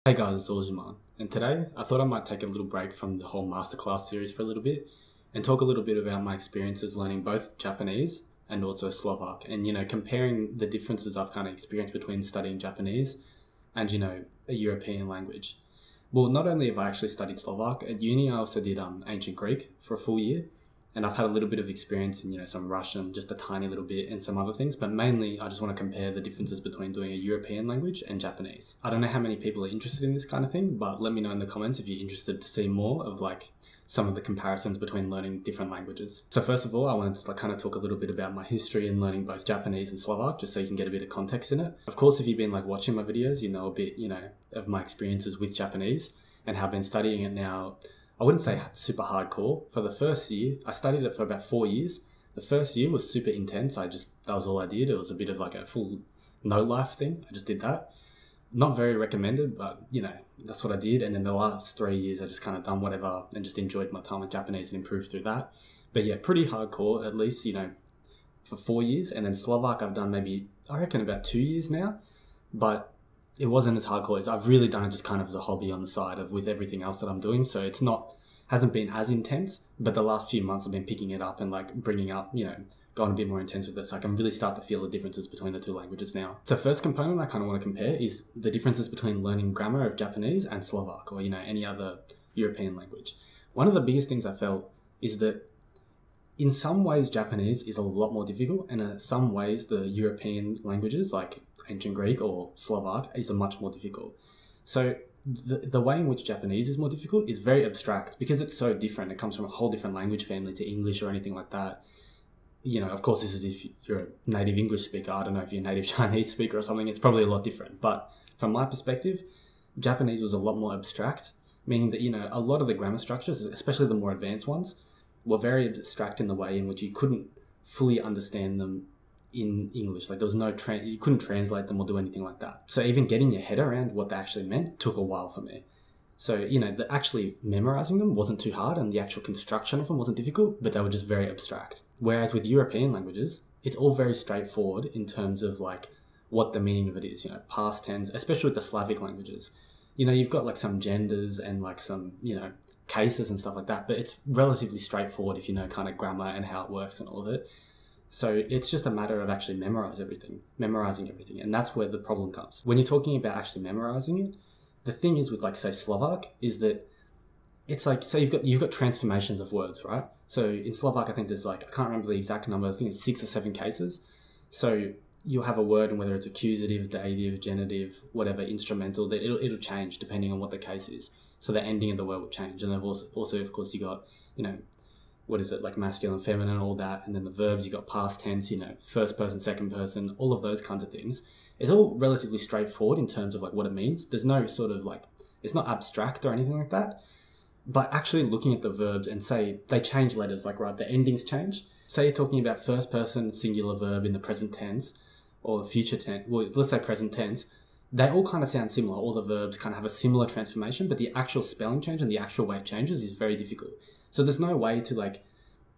Hey guys, it's Uljiman, and today I thought I might take a little break from the whole masterclass series for a little bit and talk a little bit about my experiences learning both Japanese and also Slovak, and comparing the differences I've kind of experienced between studying Japanese and a European language. Well, not only have I actually studied Slovak, at uni I also did ancient Greek for a full year, and I've had a little bit of experience in some Russian, just a tiny little bit, and some other things, but mainly I just want to compare the differences between doing a European language and Japanese. I don't know how many people are interested in this kind of thing, but let me know in the comments if you're interested to see more of some of the comparisons between learning different languages. So first of all, I wanted to kind of talk a little bit about my history in learning both Japanese and Slovak, just so you can get a bit of context in it. Of course, if you've been watching my videos, you know a bit, of my experiences with Japanese and how I've been studying it now. I wouldn't say super hardcore. For the first year, I studied it for about 4 years. The first year was super intense. That was all I did. It was a bit of a full no life thing. I just did that. Not very recommended, but that's what I did. And then the last 3 years, I just kind of done whatever and just enjoyed my time with Japanese and improved through that. But yeah, pretty hardcore, at least, for 4 years. And then Slovak, I've done maybe, I reckon about 2 years now, but it wasn't as hardcore as I've really done it just kind of as a hobby on the side with everything else that I'm doing. So it's hasn't been as intense, but the last few months I've been picking it up and bringing up, going a bit more intense with it. So I can really start to feel the differences between the two languages now. So first component I kind of want to compare is the differences between learning grammar of Japanese and Slovak, or, any other European language. One of the biggest things I felt is that in some ways Japanese is a lot more difficult, and in some ways the European languages like ancient Greek or Slovak is much more difficult. So the way in which Japanese is more difficult is very abstract because it's so different. It comes from a whole different language family to English or anything like that. Of course, this is if you're a native English speaker. I don't know if you're a native Chinese speaker or something. It's probably a lot different. But from my perspective, Japanese was a lot more abstract, meaning that, a lot of the grammar structures, especially the more advanced ones, were very abstract in the way in which you couldn't fully understand them in English. There was no you couldn't translate them or do anything like that. So even getting your head around what they actually meant took a while for me. So, actually memorizing them wasn't too hard, and the actual construction of them wasn't difficult, but they were just very abstract. Whereas with European languages, it's all very straightforward in terms of what the meaning of it is, past tense, especially with the Slavic languages. You've got some genders and some, cases and stuff like that, but it's relatively straightforward if you know kind of grammar and how it works and all of it. So it's just a matter of actually memorizing everything. And that's where the problem comes. When you're talking about actually memorizing it, the thing is with say Slovak is that it's say you've got transformations of words, right? So in Slovak, I think there's I can't remember the exact number. I think it's 6 or 7 cases. So you'll have a word, and whether it's accusative, dative, genitive, whatever, instrumental, that it'll change depending on what the case is. So the ending of the word will change. And then also of course, you got, what is it, masculine, feminine, all that. And then the verbs, you got past tense, first person, second person, all of those kinds of things. It's all relatively straightforward in terms of what it means. There's no sort of it's not abstract or anything like that. But actually looking at the verbs and say they change letters, right, the endings change. Say you're talking about first person singular verb in the present tense or future tense, well, let's say present tense. They all kind of sound similar. All the verbs kind of have a similar transformation, but the actual spelling change and the actual way it changes is very difficult. So there's no way to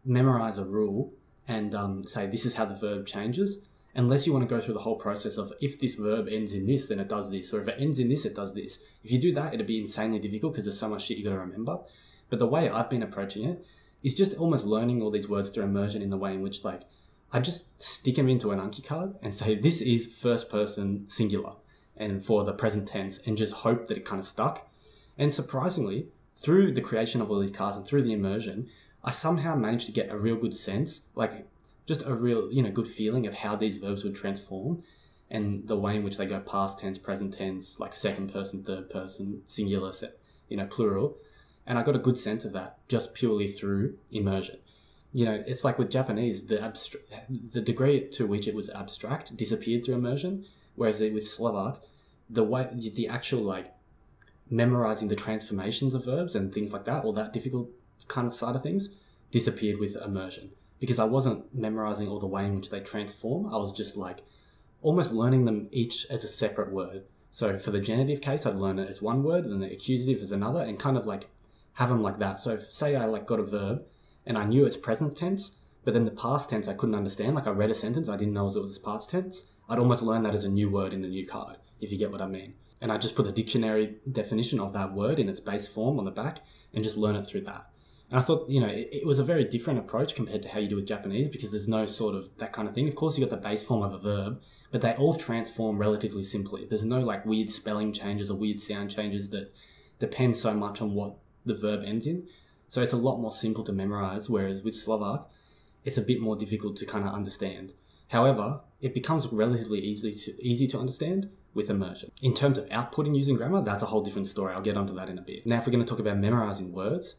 memorize a rule and say this is how the verb changes, unless you want to go through the whole process of if this verb ends in this, then it does this, or if it ends in this, it does this. If you do that, it'd be insanely difficult because there's so much shit you got to remember. But the way I've been approaching it is just almost learning all these words through immersion in the way in which I just stick them into an Anki card and say this is first person singular and for the present tense, and just hope that it kind of stuck. And surprisingly, through the creation of all these cards and through the immersion, I somehow managed to get a real good sense, just a real, good feeling of how these verbs would transform and the way in which they go past tense, present tense, second person, third person, singular, plural. And I got a good sense of that just purely through immersion. It's with Japanese, the degree to which it was abstract disappeared through immersion, whereas with Slovak, the actual memorizing the transformations of verbs and things like that, all that difficult kind of side of things, disappeared with immersion. Because I wasn't memorizing all the way in which they transform. I was just almost learning them each as a separate word. So for the genitive case, I'd learn it as one word, and the accusative as another, and kind of have them like that. So if, say I got a verb and I knew its present tense, but then the past tense I couldn't understand. I read a sentence, I didn't know it was past tense. I'd almost learn that as a new word in a new card, if you get what I mean. and I just put the dictionary definition of that word in its base form on the back and just learn it through that. And I thought, it was a very different approach compared to how you do with Japanese, because there's no sort of that kind of thing. Of course, you got the base form of a verb, but they all transform relatively simply. There's no like weird spelling changes or weird sound changes that depend so much on what the verb ends in. So it's a lot more simple to memorize, whereas with Slovak, it's a bit more difficult to kind of understand. However, it becomes relatively easy to understand with immersion. In terms of outputting using grammar, that's a whole different story. I'll get onto that in a bit. Now, if we're going to talk about memorizing words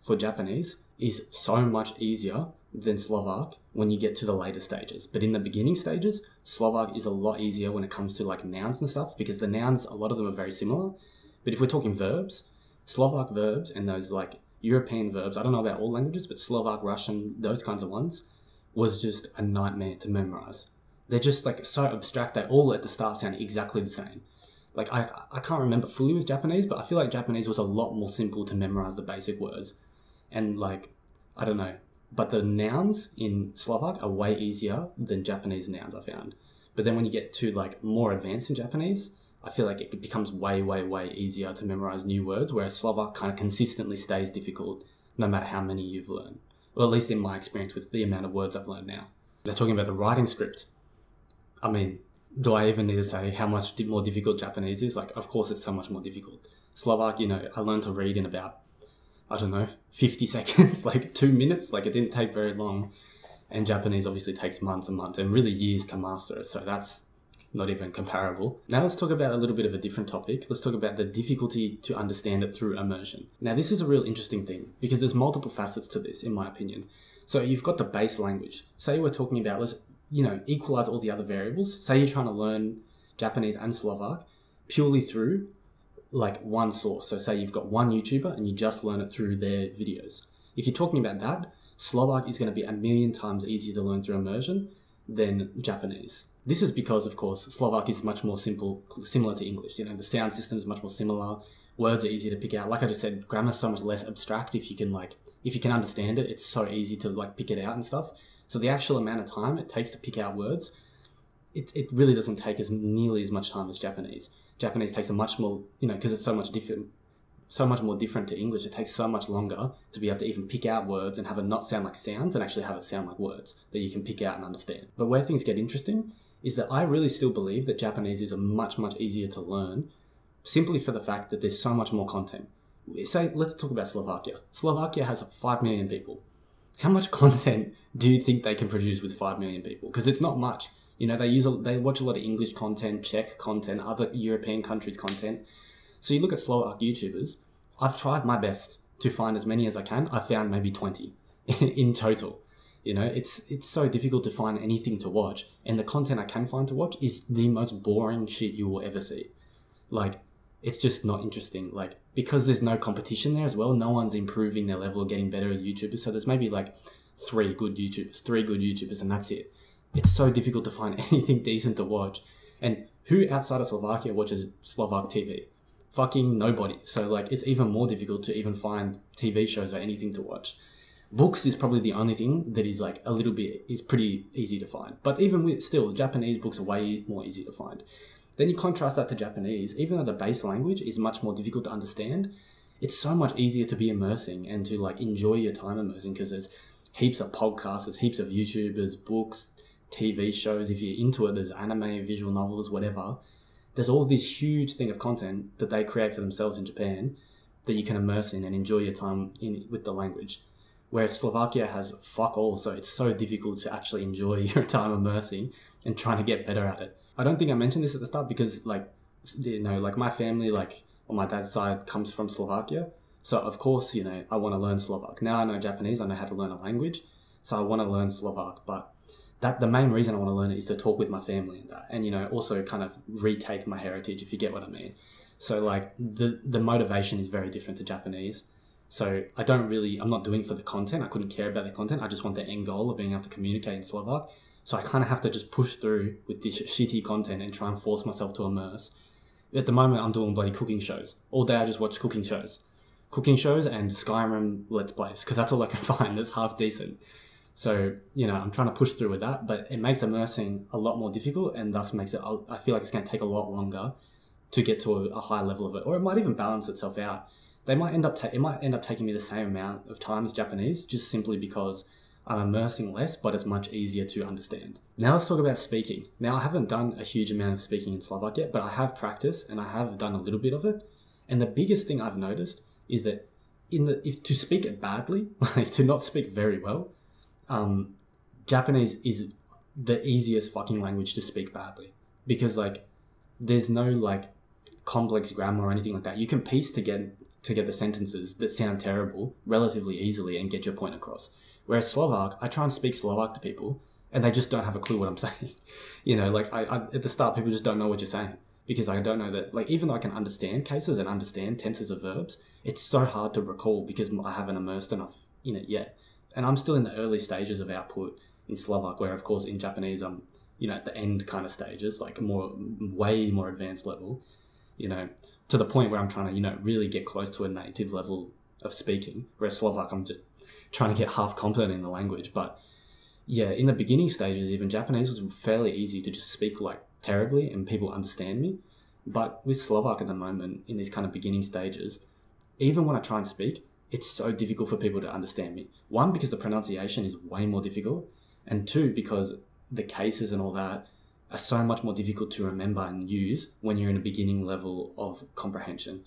for Japanese is so much easier than Slovak when you get to the later stages. But in the beginning stages, Slovak is a lot easier when it comes to like nouns and stuff, because the nouns, a lot of them are very similar. But if we're talking verbs, Slovak verbs and those like European verbs, I don't know about all languages, but Slovak, Russian, those kinds of ones, was just a nightmare to memorize. They're just like so abstract. They all at the start sound exactly the same. Like I can't remember fully with Japanese, but I feel like Japanese was a lot more simple to memorize the basic words. And like, I don't know, but the nouns in Slovak are way easier than Japanese nouns, I found. But then when you get to like more advanced in Japanese, I feel like it becomes way, way, way easier to memorize new words, whereas Slovak kind of consistently stays difficult no matter how many you've learned. Well, at least in my experience with the amount of words I've learned now. They're talking about the writing script. I mean, do I even need to say how much more difficult Japanese is? Like, of course it's so much more difficult. Slovak, I learned to read in about, 50 seconds, like 2 minutes. Like, it didn't take very long. And Japanese obviously takes months and months and really years to master it. So that's not even comparable. Now let's talk about a little bit of a different topic. Let's talk about the difficulty to understand it through immersion. Now, this is a real interesting thing because there's multiple facets to this, in my opinion. So you've got the base language. Say we're talking about, let's equalize all the other variables. Say you're trying to learn Japanese and Slovak purely through like one source. So say you've got one YouTuber and you just learn it through their videos. If you're talking about that, Slovak is going to be a million times easier to learn through immersion than Japanese. This is because, of course, Slovak is much more similar to English. The sound system is much more similar. Words are easier to pick out. Like I just said, grammar is so much less abstract. If you can understand it, it's so easy to like pick it out and stuff. So the actual amount of time it takes to pick out words, it really doesn't take nearly as much time as Japanese. Japanese takes a much more, because it's so much more different to English. It takes so much longer to be able to even pick out words and have it not sound like sounds and actually have it sound like words that you can pick out and understand. But where things get interesting is that I really still believe that Japanese is much, much easier to learn simply for the fact that there's so much more content. Say, let's talk about Slovakia. Slovakia has 5 million people. How much content do you think they can produce with 5 million people? Because it's not much. They watch a lot of English content, Czech content, other European countries' content. So you look at Slovak YouTubers, I've tried my best to find as many as I can. I found maybe 20 in total. It's so difficult to find anything to watch. And the content I can find to watch is the most boring shit you will ever see. Like, it's just not interesting. Like, because there's no competition there as well, no one's improving their level or getting better as YouTubers. So there's maybe like three good YouTubers, and that's it. It's so difficult to find anything decent to watch. And who outside of Slovakia watches Slovak TV? Fucking nobody. So like, it's even more difficult to even find TV shows or anything to watch. Books is probably the only thing that is like is pretty easy to find. But even still, Japanese books are way more easy to find. Then you contrast that to Japanese, even though the base language is much more difficult to understand, it's so much easier to be immersing and to like enjoy your time immersing, because there's heaps of podcasts, there's heaps of YouTubers, books, TV shows. If you're into it, there's anime, visual novels, whatever. There's all this huge thing of content that they create for themselves in Japan that you can immerse in and enjoy your time with the language. Whereas Slovakia has fuck all, so it's so difficult to actually enjoy your time immersing and trying to get better at it. I don't think I mentioned this at the start because like my family, like on my dad's side, comes from Slovakia. So of course, I want to learn Slovak. Now I know Japanese, I know how to learn a language. So I want to learn Slovak, but the main reason I want to learn it is to talk with my family and that. And, also kind of retake my heritage, if you get what I mean. So like the motivation is very different to Japanese. So I'm not doing it for the content. I couldn't care about the content. I just want the end goal of being able to communicate in Slovak. So I kind of have to just push through with this shitty content and try and force myself to immerse. At the moment, I'm doing bloody cooking shows. All day I just watch cooking shows. Cooking shows and Skyrim Let's Plays, because that's all I can find that's half decent. So, I'm trying to push through with that, but it makes immersing a lot more difficult, and thus makes it, I feel like it's going to take a lot longer to get to a high level of it, or it might even balance itself out. It might end up taking me the same amount of time as Japanese, just simply because I'm immersing less, but it's much easier to understand. Now let's talk about speaking. Now I haven't done a huge amount of speaking in Slovak yet, but I have practiced and I have done a little bit of it. And the biggest thing I've noticed is that if to speak it badly, like to not speak very well, Japanese is the easiest fucking language to speak badly, because like there's no like complex grammar or anything like that. You can piece together sentences that sound terrible relatively easily and get your point across. Whereas Slovak, I try and speak Slovak to people and they just don't have a clue what I'm saying. You know, like I at the start, people just don't know what you're saying, because I don't know that, like, even though I can understand cases and understand tenses of verbs, it's so hard to recall because I haven't immersed enough in it yet. And I'm still in the early stages of output in Slovak, where of course in Japanese I'm, you know, at the end kind of stages, like way more advanced level, you know, to the point where I'm trying to, you know, really get close to a native level of speaking. Whereas Slovak, I'm just trying to get half confident in the language. But yeah, in the beginning stages, even Japanese was fairly easy to just speak like terribly and people understand me. But with Slovak at the moment, in these kind of beginning stages, even when I try and speak, it's so difficult for people to understand me. One, because the pronunciation is way more difficult. And two, because the cases and all that are so much more difficult to remember and use when you're in a beginning level of comprehension.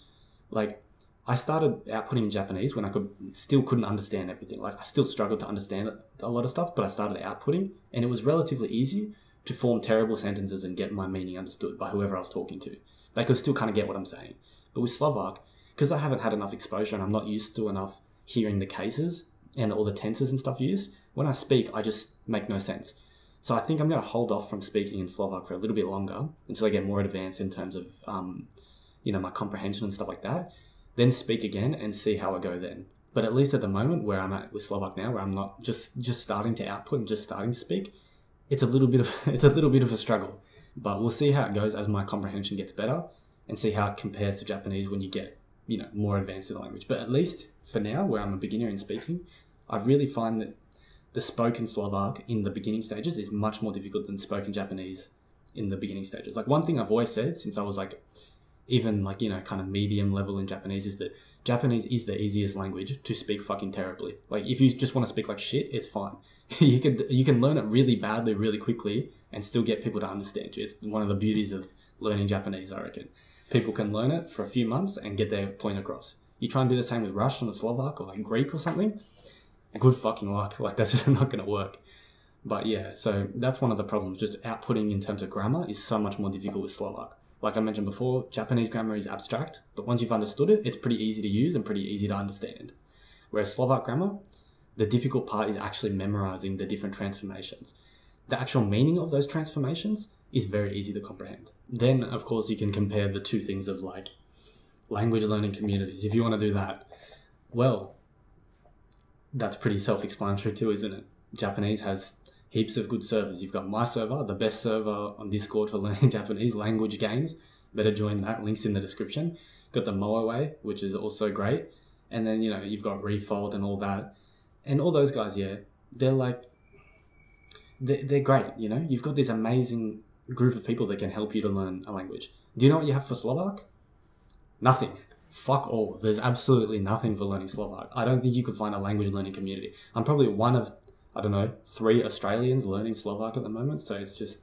Like, I started outputting in Japanese when I still couldn't understand everything. Like, I still struggled to understand a lot of stuff, but I started outputting, and it was relatively easy to form terrible sentences and get my meaning understood by whoever I was talking to. They could still kind of get what I'm saying. But with Slovak, because I haven't had enough exposure and I'm not used to enough hearing the cases and all the tenses and stuff used, when I speak, I just make no sense. So I think I'm going to hold off from speaking in Slovak for a little bit longer until I get more advanced in terms of, you know, my comprehension and stuff like that. Then speak again and see how I go then. But at least at the moment where I'm at with Slovak now, where I'm not just starting to output and just starting to speak, it's a little bit of a struggle. But we'll see how it goes as my comprehension gets better, and see how it compares to Japanese when you get, you know, more advanced in the language. But at least for now, where I'm a beginner in speaking, I really find that the spoken Slovak in the beginning stages is much more difficult than spoken Japanese in the beginning stages. Like, one thing I've always said since I was like, even like, you know, kind of medium level in Japanese, is that Japanese is the easiest language to speak fucking terribly. Like, if you just want to speak like shit, it's fine. You can learn it really badly, really quickly, and still get people to understand you. It's one of the beauties of learning Japanese, I reckon. People can learn it for a few months and get their point across. You try and do the same with Russian or Slovak or like Greek or something, good fucking luck. Like, that's just not going to work. But yeah, so that's one of the problems. Just outputting in terms of grammar is so much more difficult with Slovak. Like I mentioned before, Japanese grammar is abstract, but once you've understood it, it's pretty easy to use and pretty easy to understand. Whereas Slovak grammar, the difficult part is actually memorizing the different transformations. The actual meaning of those transformations is very easy to comprehend. Then, of course, you can compare the two things of like language learning communities. If you want to do that, well, that's pretty self-explanatory too, isn't it? Japanese has heaps of good servers. You've got my server, the best server on Discord for learning Japanese language games. Better join that. Links in the description. Got the Moaway, which is also great. And then, you know, you've got Refold and all that. And all those guys, yeah, they're like, they're great, you know? You've got this amazing group of people that can help you to learn a language. Do you know what you have for Slovak? Nothing. Fuck all. There's absolutely nothing for learning Slovak. I don't think you could find a language learning community. I'm probably one of, I don't know, 3 Australians learning Slovak at the moment, so it's just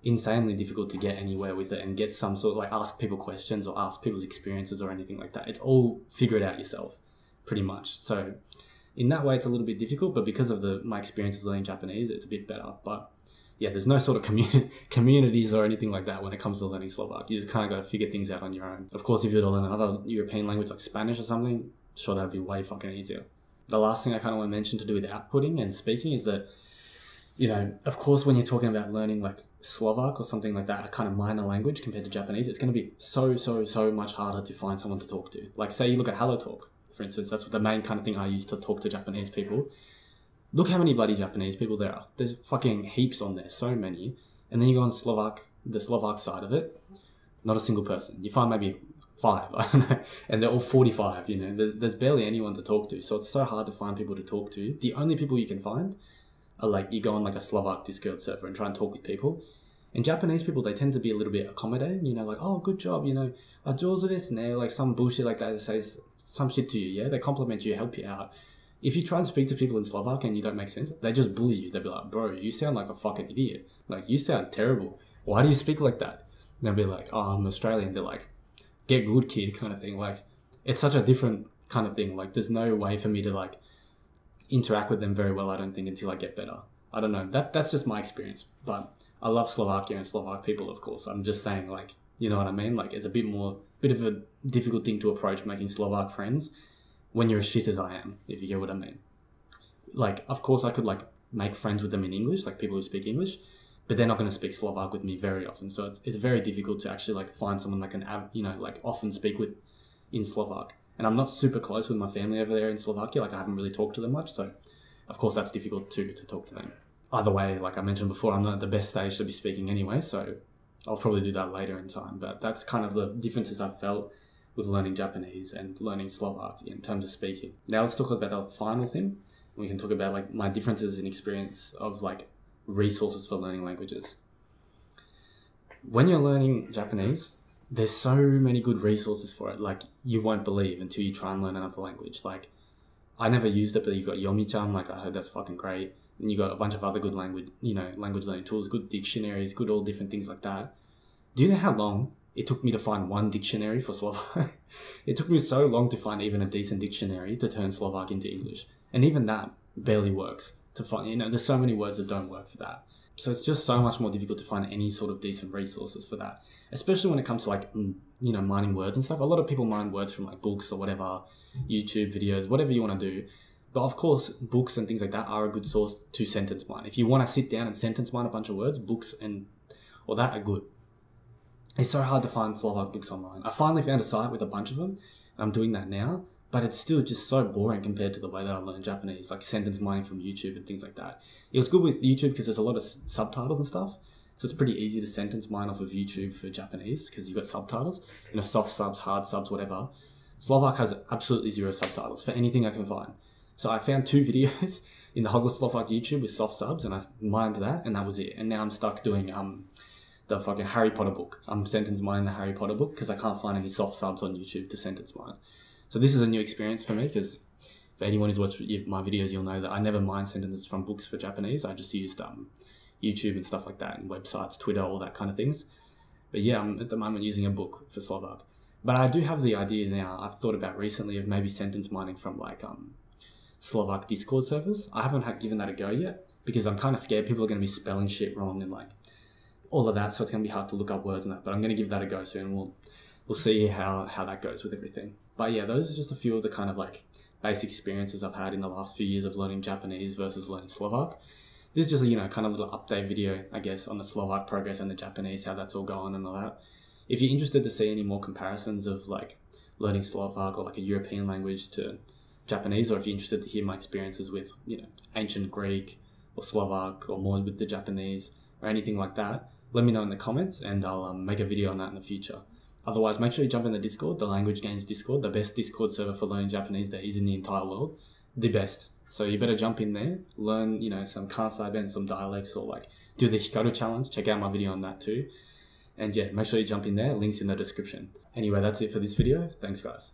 insanely difficult to get anywhere with it and get some sort of, like, ask people questions or ask people's experiences or anything like that. It's all figure it out yourself, pretty much. So in that way, it's a little bit difficult, but because of my experiences learning Japanese, it's a bit better. But yeah, there's no sort of communities or anything like that when it comes to learning Slovak. You just kind of got to figure things out on your own. Of course, if you were to learn another European language like Spanish or something, sure, that'd be way fucking easier. The last thing I kind of want to mention to do with outputting and speaking is that, you know, of course, when you're talking about learning like Slovak or something like that, a kind of minor language compared to Japanese, it's going to be so much harder to find someone to talk to. Like, say you look at HelloTalk, for instance, that's the main kind of thing I use to talk to Japanese people. Look how many bloody Japanese people there are. There's fucking heaps on there, so many. And then you go on the Slovak side of it, not a single person. You find maybe 5, I don't know, and they're all 45, you know. There's barely anyone to talk to, so it's so hard to find people to talk to. The only people you can find are, like, you go on like a Slovak Discord server and try and talk with people, And Japanese people, they tend to be a little bit accommodating, you know, like, oh, good job, you know, jaws of this, and they're like some bullshit like that, they say some shit to you, yeah? They compliment you, help you out. If you try and speak to people in Slovak and you don't make sense, they just bully you. They'll be like, bro, you sound like a fucking idiot. Like, you sound terrible. Why do you speak like that? And they'll be like, oh, I'm Australian. They're like, get good, kid, kind of thing. Like, it's such a different kind of thing. Like, there's no way for me to, like, interact with them very well, I don't think, until I get better. I don't know. That's just my experience. But I love Slovakia and Slovak people, of course. I'm just saying, like, you know what I mean? Like, it's a bit of a difficult thing to approach making Slovak friends when you're as shit as I am, if you get what I mean. Like, of course, I could, like, make friends with them in English, like people who speak English, but they're not going to speak Slovak with me very often. So it's very difficult to actually, like, find someone that can, you know, like, often speak with in Slovak. And I'm not super close with my family over there in Slovakia. Like, I haven't really talked to them much. So, of course, that's difficult too, to talk to them. Either way, like I mentioned before, I'm not at the best stage to be speaking anyway. So I'll probably do that later in time. But that's kind of the differences I've felt with learning Japanese and learning Slovak in terms of speaking. Now let's talk about the final thing. We can talk about, like, my differences in experience of, like, resources for learning languages. When you're learning Japanese, there's so many good resources for it. Like, you won't believe until you try and learn another language. Like, I never used it, but you got Yomi-chan, like, I heard that's fucking great. And you got a bunch of other good language learning tools, good dictionaries, good all different things like that. Do you know how long it took me to find one dictionary for Slovak? It took me so long to find even a decent dictionary to turn Slovak into English. And even that barely works to find, you know, there's so many words that don't work for that. So it's just so much more difficult to find any sort of decent resources for that. Especially when it comes to, like, you know, mining words and stuff. A lot of people mine words from, like, books or whatever, YouTube videos, whatever you want to do. But of course, books and things like that are a good source to sentence mine. If you want to sit down and sentence mine a bunch of words, books or that are good. It's so hard to find Slovak books online. I finally found a site with a bunch of them, and I'm doing that now, but it's still just so boring compared to the way that I learned Japanese, like sentence mining from YouTube and things like that. It was good with YouTube because there's a lot of subtitles and stuff, so it's pretty easy to sentence mine off of YouTube for Japanese because you've got subtitles, you know, soft subs, hard subs, whatever. Slovak has absolutely zero subtitles for anything I can find. So I found 2 videos in the whole Slovak YouTube with soft subs, and I mined that, and that was it. And now I'm stuck doing the fucking Harry Potter book. I'm sentence mining the Harry Potter book because I can't find any soft subs on YouTube to sentence mine. So this is a new experience for me because for anyone who's watched my videos, you'll know that I never mine sentences from books for Japanese. I just used YouTube and stuff like that, and websites, Twitter, all that kind of things. But yeah, I'm at the moment using a book for Slovak. But I do have the idea now, I've thought about recently, of maybe sentence mining from, like, Slovak Discord servers. I haven't given that a go yet because I'm kind of scared people are going to be spelling shit wrong and, like, all of that, so it's going to be hard to look up words and that. But I'm going to give that a go soon. We'll see how that goes with everything. But yeah, those are just a few of the kind of, like, basic experiences I've had in the last few years of learning Japanese versus learning Slovak. This is just a, you know, kind of little update video, I guess, on the Slovak progress and the Japanese, how that's all going and all that. If you're interested to see any more comparisons of, like, learning Slovak or, like, a European language to Japanese, or if you're interested to hear my experiences with, you know, ancient Greek or Slovak or more with the Japanese or anything like that, let me know in the comments and I'll make a video on that in the future. Otherwise, make sure you jump in the Discord, the Language Gains Discord, the best Discord server for learning Japanese there is in the entire world. The best. So you better jump in there, learn, you know, some kansai and some dialects, or, like, do the Hikaru challenge. Check out my video on that too. And yeah, make sure you jump in there. Links in the description. Anyway, that's it for this video. Thanks, guys.